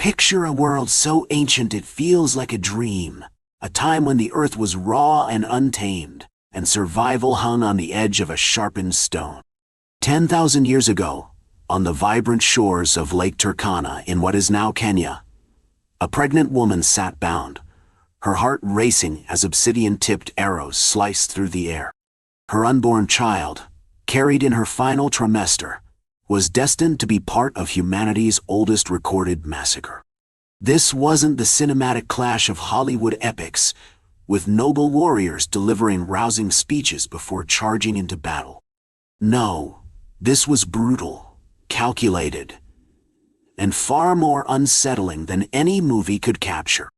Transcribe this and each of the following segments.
Picture a world so ancient it feels like a dream, a time when the earth was raw and untamed, and survival hung on the edge of a sharpened stone. 10,000 years ago, on the vibrant shores of Lake Turkana in what is now Kenya, a pregnant woman sat bound, her heart racing as obsidian-tipped arrows sliced through the air. Her unborn child, carried in her final trimester, was destined to be part of humanity's oldest recorded massacre. This wasn't the cinematic clash of Hollywood epics, with noble warriors delivering rousing speeches before charging into battle. No, this was brutal, calculated, and far more unsettling than any movie could capture.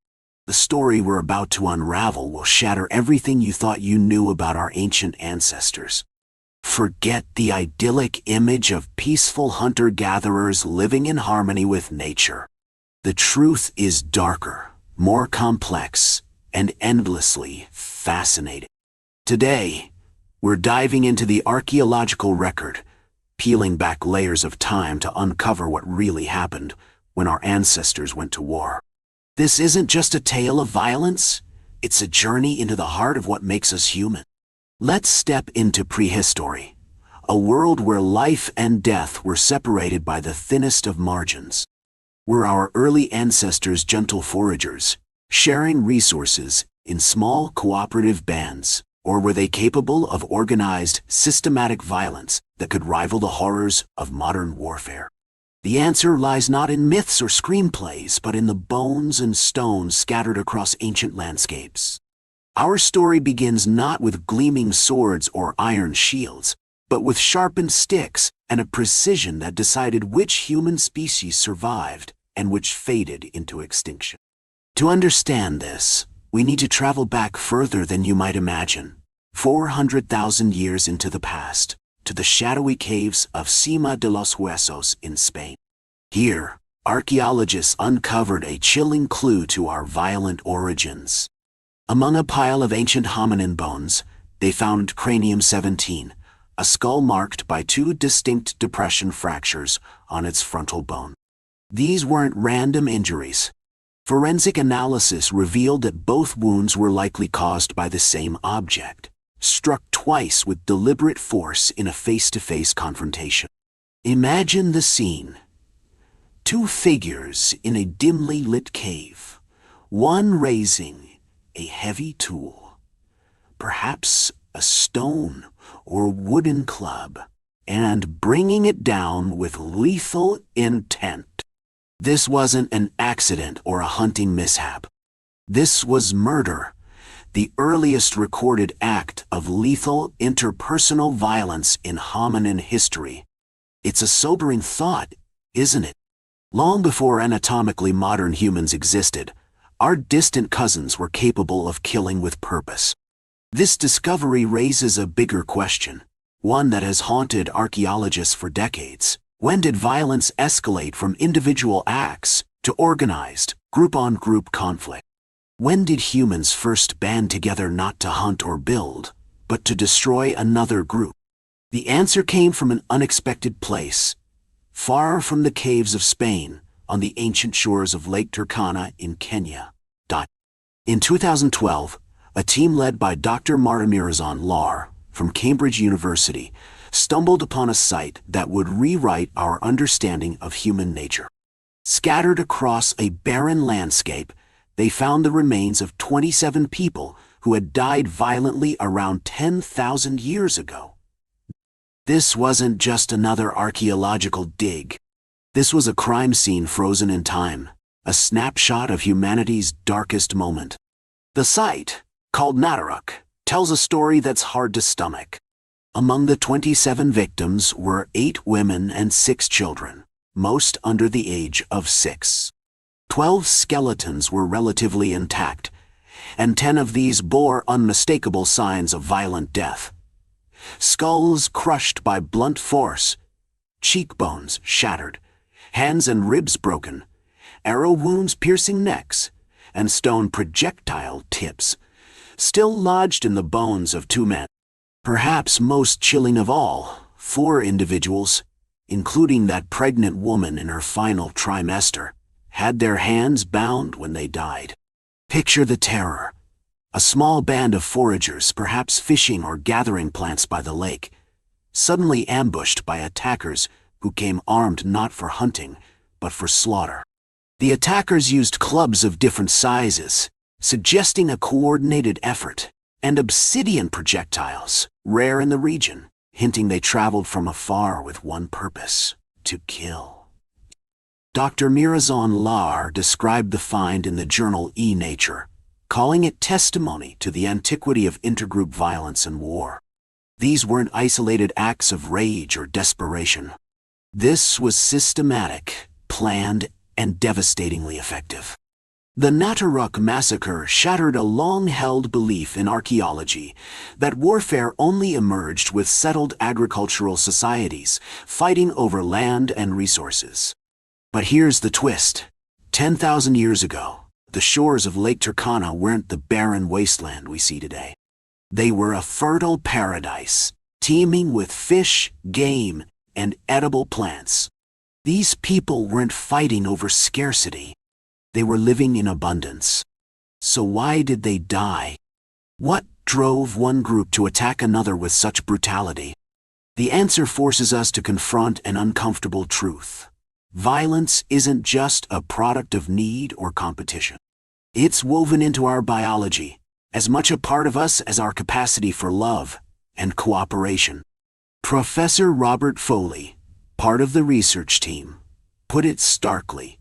The story we're about to unravel will shatter everything you thought you knew about our ancient ancestors. Forget the idyllic image of peaceful hunter-gatherers living in harmony with nature. The truth is darker, more complex, and endlessly fascinating. Today, we're diving into the archaeological record, peeling back layers of time to uncover what really happened when our ancestors went to war. This isn't just a tale of violence, it's a journey into the heart of what makes us human. Let's step into prehistory, a world where life and death were separated by the thinnest of margins. Were our early ancestors gentle foragers, sharing resources in small cooperative bands, or were they capable of organized, systematic violence that could rival the horrors of modern warfare? The answer lies not in myths or screenplays, but in the bones and stones scattered across ancient landscapes. Our story begins not with gleaming swords or iron shields, but with sharpened sticks and a precision that decided which human species survived and which faded into extinction. To understand this, we need to travel back further than you might imagine, 400,000 years into the past, to the shadowy caves of Cima de los Huesos in Spain. Here, archaeologists uncovered a chilling clue to our violent origins. Among a pile of ancient hominin bones, they found cranium 17, a skull marked by two distinct depression fractures on its frontal bone. These weren't random injuries. Forensic analysis revealed that both wounds were likely caused by the same object, struck twice with deliberate force in a face-to-face confrontation. Imagine the scene. Two figures in a dimly lit cave, one raising a heavy tool, perhaps a stone or wooden club, and bringing it down with lethal intent. This wasn't an accident or a hunting mishap. This was murder, the earliest recorded act of lethal interpersonal violence in hominin history. It's a sobering thought, isn't it? Long before anatomically modern humans existed, our distant cousins were capable of killing with purpose. This discovery raises a bigger question, one that has haunted archaeologists for decades. When did violence escalate from individual acts to organized, group-on-group conflict? When did humans first band together not to hunt or build, but to destroy another group? The answer came from an unexpected place, far from the caves of Spain, on the ancient shores of Lake Turkana in Kenya. In 2012, a team led by Dr. Martimirazan Lar from Cambridge University stumbled upon a site that would rewrite our understanding of human nature. Scattered across a barren landscape, they found the remains of 27 people who had died violently around 10,000 years ago. This wasn't just another archaeological dig. This was a crime scene frozen in time, a snapshot of humanity's darkest moment. The site, called Nataruk, tells a story that's hard to stomach. Among the 27 victims were 8 women and 6 children, most under the age of 6. 12 skeletons were relatively intact, and 10 of these bore unmistakable signs of violent death. Skulls crushed by blunt force, cheekbones shattered, hands and ribs broken, arrow wounds piercing necks, and stone projectile tips, still lodged in the bones of 2 men. Perhaps most chilling of all, 4 individuals, including that pregnant woman in her final trimester, had their hands bound when they died. Picture the terror. A small band of foragers, perhaps fishing or gathering plants by the lake, suddenly ambushed by attackers who came armed not for hunting, but for slaughter. The attackers used clubs of different sizes, suggesting a coordinated effort, and obsidian projectiles, rare in the region, hinting they traveled from afar with one purpose: to kill. Dr. Mirazon Lar described the find in the journal E-Nature, calling it testimony to the antiquity of intergroup violence and war. These weren't isolated acts of rage or desperation. This was systematic, planned, and devastatingly effective. The Nataruk massacre shattered a long-held belief in archaeology that warfare only emerged with settled agricultural societies fighting over land and resources. But here's the twist. 10,000 years ago, the shores of Lake Turkana weren't the barren wasteland we see today. They were a fertile paradise, teeming with fish, game, and edible plants. These people weren't fighting over scarcity. They were living in abundance. So why did they die? What drove one group to attack another with such brutality? The answer forces us to confront an uncomfortable truth. Violence isn't just a product of need or competition. It's woven into our biology, as much a part of us as our capacity for love and cooperation. Professor Robert Foley, part of the research team, put it starkly.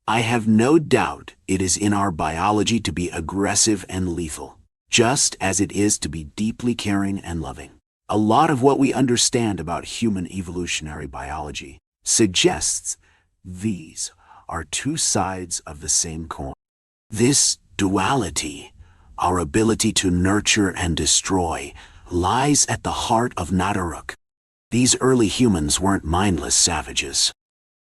I have no doubt it is in our biology to be aggressive and lethal, just as it is to be deeply caring and loving. A lot of what we understand about human evolutionary biology suggests these are two sides of the same coin. This duality, our ability to nurture and destroy, lies at the heart of Nataruk. These early humans weren't mindless savages.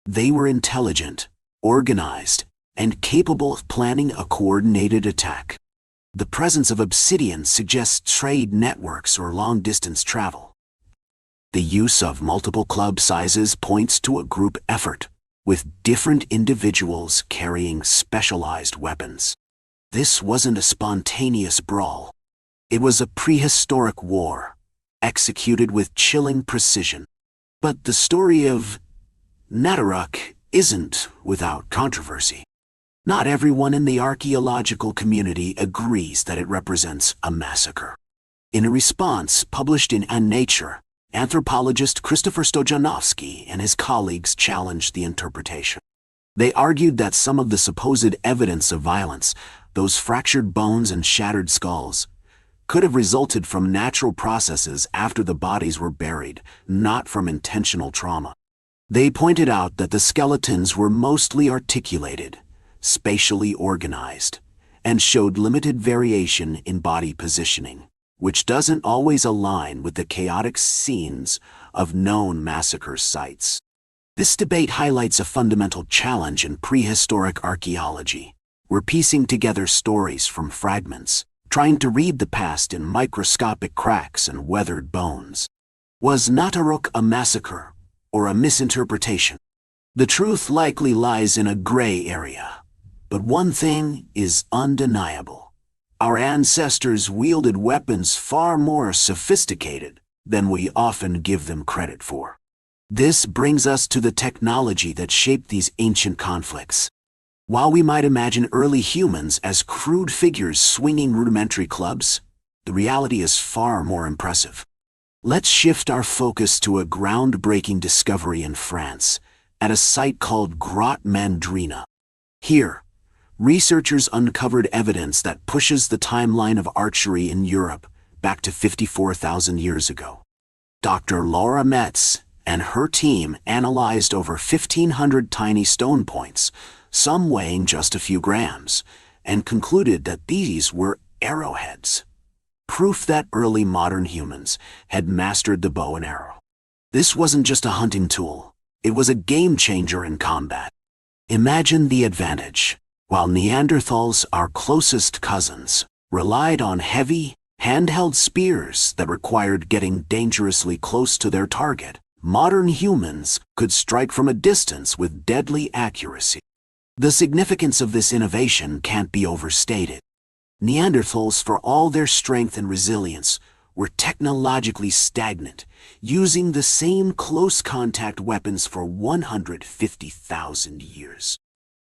They were intelligent, organized, and capable of planning a coordinated attack. The presence of obsidian suggests trade networks or long-distance travel. The use of multiple club sizes points to a group effort, with different individuals carrying specialized weapons. This wasn't a spontaneous brawl. It was a prehistoric war, executed with chilling precision. But the story of Nataruk isn't without controversy. Not everyone in the archaeological community agrees that it represents a massacre. In a response published in Nature, anthropologist Christopher Stojanovsky and his colleagues challenged the interpretation. They argued that some of the supposed evidence of violence, those fractured bones and shattered skulls, could have resulted from natural processes after the bodies were buried, not from intentional trauma. They pointed out that the skeletons were mostly articulated, spatially organized, and showed limited variation in body positioning, which doesn't always align with the chaotic scenes of known massacre sites. This debate highlights a fundamental challenge in prehistoric archaeology. We're piecing together stories from fragments, trying to read the past in microscopic cracks and weathered bones. Was Nataruk a massacre or a misinterpretation? The truth likely lies in a gray area. But one thing is undeniable. Our ancestors wielded weapons far more sophisticated than we often give them credit for. This brings us to the technology that shaped these ancient conflicts. While we might imagine early humans as crude figures swinging rudimentary clubs, the reality is far more impressive. Let's shift our focus to a groundbreaking discovery in France, at a site called Grotte Mandrina. Here, researchers uncovered evidence that pushes the timeline of archery in Europe back to 54,000 years ago. Dr. Laura Metz and her team analyzed over 1,500 tiny stone points, some weighing just a few grams, and concluded that these were arrowheads. Proof that early modern humans had mastered the bow and arrow. This wasn't just a hunting tool, it was a game changer in combat. Imagine the advantage. While Neanderthals, our closest cousins, relied on heavy, handheld spears that required getting dangerously close to their target, modern humans could strike from a distance with deadly accuracy. The significance of this innovation can't be overstated. Neanderthals, for all their strength and resilience, were technologically stagnant, using the same close-contact weapons for 150,000 years.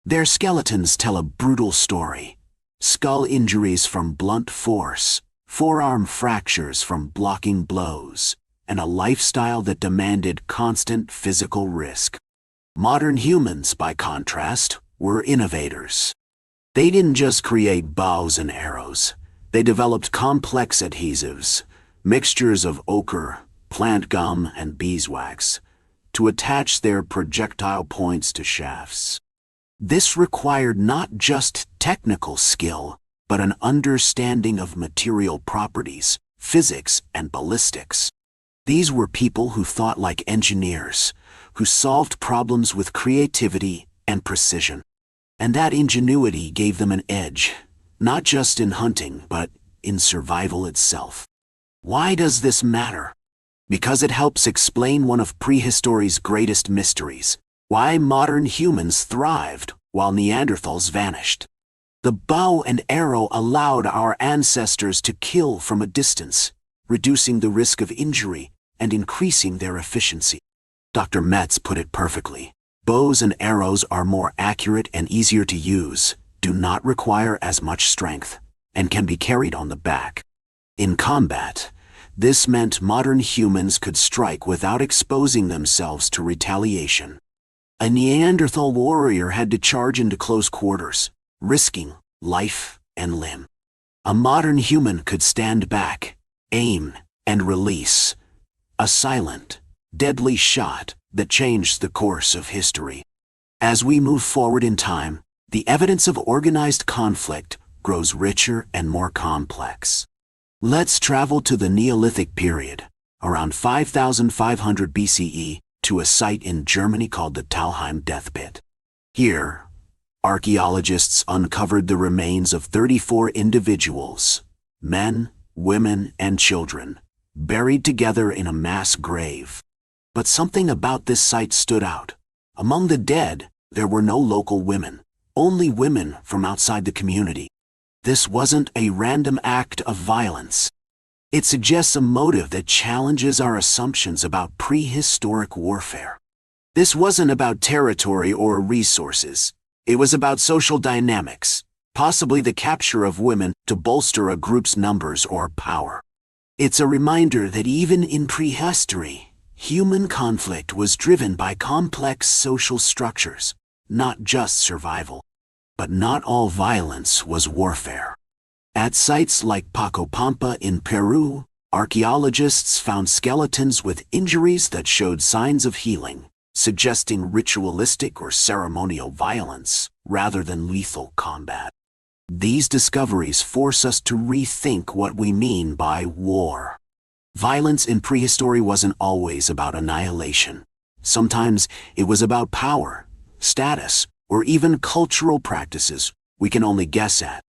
Their skeletons tell a brutal story: skull injuries from blunt force, forearm fractures from blocking blows, and a lifestyle that demanded constant physical risk. Modern humans, by contrast, were innovators. They didn't just create bows and arrows. They developed complex adhesives, mixtures of ochre, plant gum, and beeswax, to attach their projectile points to shafts. This required not just technical skill, but an understanding of material properties, physics, and ballistics. These were people who thought like engineers, who solved problems with creativity and precision. And that ingenuity gave them an edge, not just in hunting, but in survival itself. Why does this matter? Because it helps explain one of prehistory's greatest mysteries: why modern humans thrived while Neanderthals vanished. The bow and arrow allowed our ancestors to kill from a distance, reducing the risk of injury and increasing their efficiency. Dr. Metz put it perfectly: bows and arrows are more accurate and easier to use, do not require as much strength, and can be carried on the back. In combat, this meant modern humans could strike without exposing themselves to retaliation. A Neanderthal warrior had to charge into close quarters, risking life and limb. A modern human could stand back, aim, and release. A silent, deadly shot that changed the course of history. As we move forward in time, the evidence of organized conflict grows richer and more complex. Let's travel to the Neolithic period, around 5,500 BCE, to a site in Germany called the Talheim Death Pit. Here, archaeologists uncovered the remains of 34 individuals, men, women, and children, buried together in a mass grave. But something about this site stood out. Among the dead, there were no local women, only women from outside the community. This wasn't a random act of violence. It suggests a motive that challenges our assumptions about prehistoric warfare. This wasn't about territory or resources. It was about social dynamics, possibly the capture of women to bolster a group's numbers or power. It's a reminder that even in prehistory, human conflict was driven by complex social structures, not just survival. But not all violence was warfare. At sites like Pacopampa in Peru, archaeologists found skeletons with injuries that showed signs of healing, suggesting ritualistic or ceremonial violence rather than lethal combat. These discoveries force us to rethink what we mean by war. Violence in prehistory wasn't always about annihilation. Sometimes it was about power, status, or even cultural practices we can only guess at.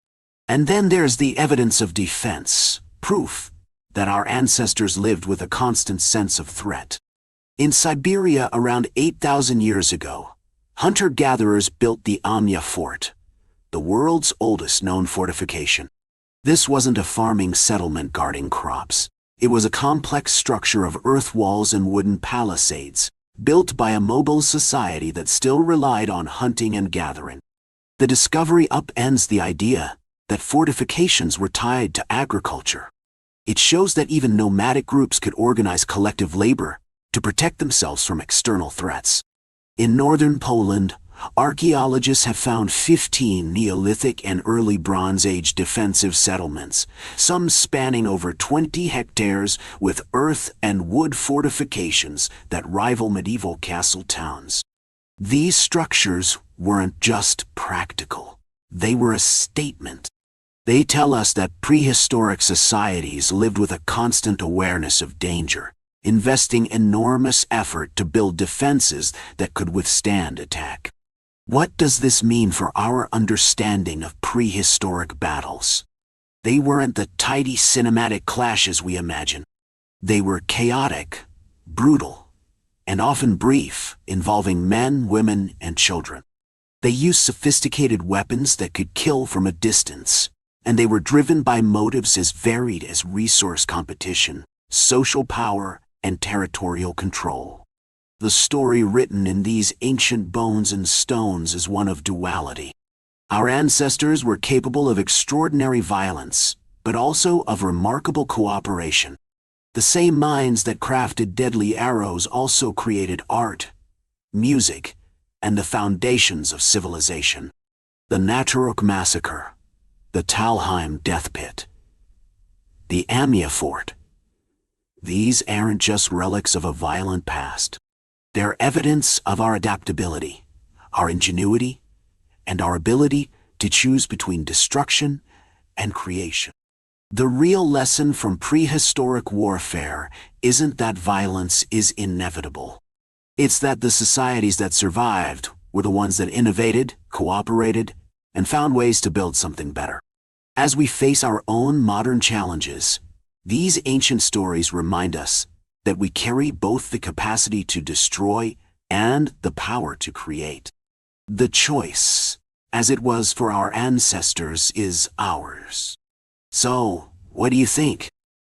And then there's the evidence of defense, proof that our ancestors lived with a constant sense of threat. In Siberia around 8,000 years ago, hunter-gatherers built the Amya Fort, the world's oldest known fortification. This wasn't a farming settlement guarding crops. It was a complex structure of earth walls and wooden palisades, built by a mobile society that still relied on hunting and gathering. The discovery upends the idea that fortifications were tied to agriculture. It shows that even nomadic groups could organize collective labor to protect themselves from external threats. In northern Poland, archaeologists have found 15 Neolithic and early Bronze Age defensive settlements, some spanning over 20 hectares with earth and wood fortifications that rival medieval castle towns. These structures weren't just practical. They were a statement. They tell us that prehistoric societies lived with a constant awareness of danger, investing enormous effort to build defenses that could withstand attack. What does this mean for our understanding of prehistoric battles? They weren't the tidy cinematic clashes we imagine. They were chaotic, brutal, and often brief, involving men, women, and children. They used sophisticated weapons that could kill from a distance, and they were driven by motives as varied as resource competition, social power, and territorial control. The story written in these ancient bones and stones is one of duality. Our ancestors were capable of extraordinary violence, but also of remarkable cooperation. The same minds that crafted deadly arrows also created art, music, and the foundations of civilization. The Nataruk Massacre, the Talheim Death Pit, the Amia Fort. These aren't just relics of a violent past. They're evidence of our adaptability, our ingenuity, and our ability to choose between destruction and creation. The real lesson from prehistoric warfare isn't that violence is inevitable. It's that the societies that survived were the ones that innovated, cooperated, and found ways to build something better. As we face our own modern challenges, these ancient stories remind us that we carry both the capacity to destroy and the power to create. The choice, as it was for our ancestors, is ours. So, what do you think?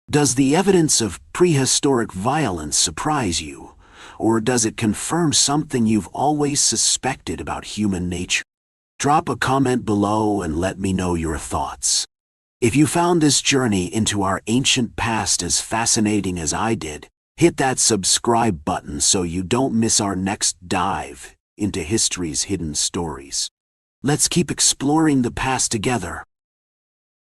Does the evidence of prehistoric violence surprise you, or does it confirm something you've always suspected about human nature? Drop a comment below and let me know your thoughts. If you found this journey into our ancient past as fascinating as I did, hit that subscribe button so you don't miss our next dive into history's hidden stories. Let's keep exploring the past together,